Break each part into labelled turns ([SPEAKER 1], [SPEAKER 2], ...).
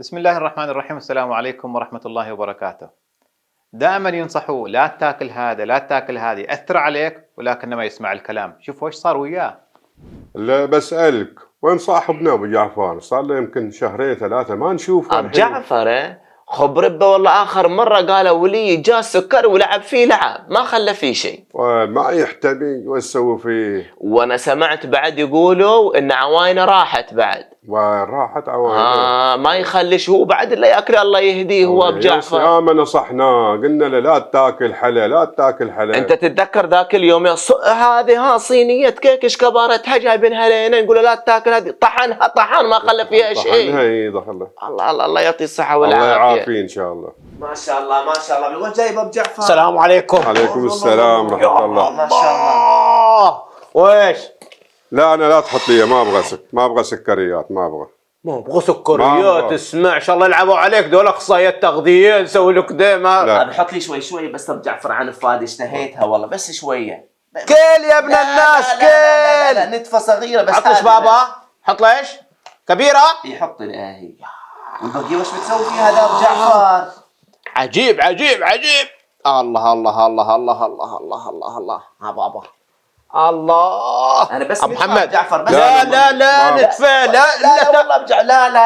[SPEAKER 1] بسم الله الرحمن الرحيم. السلام عليكم ورحمة الله وبركاته. دائما ينصحوا لا تاكل هذا لا تاكل هذه، يأثر عليك ولكنه ما يسمع الكلام. شوفوا ايش صار وياه.
[SPEAKER 2] لا بسألك وين صاحبنا ابو جعفر؟ صار له يمكن شهرين ثلاثة ما نشوفه.
[SPEAKER 3] ابو جعفر خبربه والله اخر مرة قالوا لي جاء سكر ولعب فيه لعب ما خلى فيه شيء.
[SPEAKER 2] ما يحتمي وش سووا فيه؟
[SPEAKER 3] وانا سمعت بعد يقولوا ان عواينه راحت بعد.
[SPEAKER 2] وراحت عواينه.
[SPEAKER 3] ما يخليش هو بعد اللي ياكل الله يهديه هو ابو جعفر.
[SPEAKER 2] يا ما نصحناه قلنا له لا تاكل حلا لا تاكل حلا.
[SPEAKER 3] انت تتذكر ذاك اليوم هذه صينية كيك ايش كبرتها جايبينها لنا نقول له لا تاكل هذه، طحنها طحن ما خلى فيها شيء.
[SPEAKER 2] طحنها اي دخلها.
[SPEAKER 3] الله يعطيه الصحة والعافية.
[SPEAKER 2] الله يعافيه ان شاء الله.
[SPEAKER 3] ما شاء الله ما شاء الله. وين جايب ابو جعفر؟
[SPEAKER 1] السلام عليكم.
[SPEAKER 2] عليكم السلام ورحمة الله.
[SPEAKER 3] ما شاء الله.
[SPEAKER 1] وايش؟
[SPEAKER 2] لا انا لا تحط لي، ما ابغى سكريات، ما ابغى
[SPEAKER 1] سكريات. اسمع ان شاء الله يلعبوا عليك دول اخصائيات تغذيه يسوي لك ديما.
[SPEAKER 3] لا بحط لي شوي بس ابو جعفر عن فادي اشتهيتها والله بس شويه.
[SPEAKER 1] كيل يا ابن الناس كيل.
[SPEAKER 3] لا نتفه صغيره بس.
[SPEAKER 1] حط ايش بابا؟ حط له ايش؟ كبيره؟
[SPEAKER 3] يحط لي هي. والبقيه وش بتسوي فيها هذا ابو جعفر؟
[SPEAKER 1] عجيب عجيب عجيب. الله الله الله الله الله الله الله الله. ها بابا الله.
[SPEAKER 3] انا بس
[SPEAKER 1] ابو محمد
[SPEAKER 3] جعفر بس.
[SPEAKER 1] لا نتفه.
[SPEAKER 3] لا والله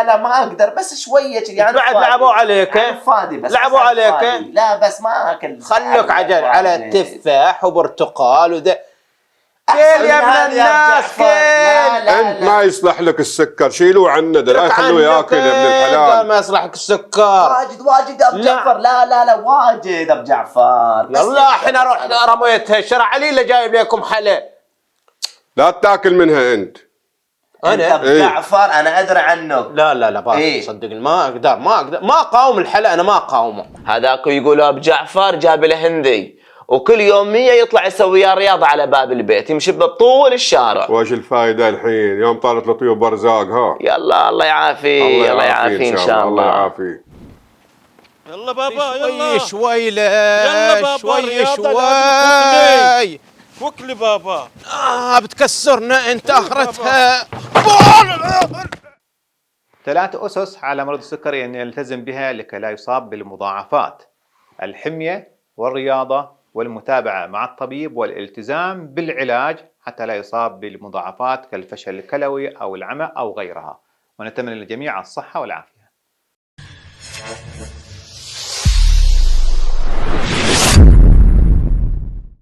[SPEAKER 3] لا ما اقدر بس شويه يعني.
[SPEAKER 1] بعد لعبوا عليك.
[SPEAKER 3] فادي بس
[SPEAKER 1] لعبوا عليك.
[SPEAKER 3] لا بس ما اكل.
[SPEAKER 1] خلوك عجل على تفاح وبرتقال وذا. كيل يا ابن الناس كيل.
[SPEAKER 2] انت ما يصلح لك السكر، شيلوه عنه لا يخلوه ياكل يا ابن الحلال.
[SPEAKER 1] ما يصلح لك السكر.
[SPEAKER 3] واجد ابو جعفر. لا واجد ابو جعفر.
[SPEAKER 1] يلا احنا رحنا رميتها شرع علي اللي جايب لكم حلا.
[SPEAKER 2] لا تاكل منها انت
[SPEAKER 3] ابو جعفر انا ادري عنك.
[SPEAKER 1] لا بابا صدقني ما اقدر ما اقاوم الحلا. انا ما اقاومه.
[SPEAKER 3] هذاك يقول ابو جعفر جاب له هندي وكل يوم 100 يطلع يسوي رياضه على باب البيت يمشي بطول الشارع.
[SPEAKER 2] وايش الفايده الحين يوم طارت له طيور برزاق؟ ها
[SPEAKER 3] يلا الله يعافيه. الله يعافيه ان شاء الله.
[SPEAKER 2] الله يعافيه.
[SPEAKER 4] يلا بابا يلا
[SPEAKER 1] شوي
[SPEAKER 4] يلا بابا
[SPEAKER 1] شوي
[SPEAKER 4] فك لي بابا.
[SPEAKER 1] بتكسرنا انت اخرتها. 3 أسس على مرض السكري أن يلتزم بها لكي لا يصاب بالمضاعفات: الحمية والرياضة والمتابعة مع الطبيب والالتزام بالعلاج حتى لا يصاب بالمضاعفات كالفشل الكلوي أو العمى أو غيرها. ونتمنى للجميع الصحة والعافية.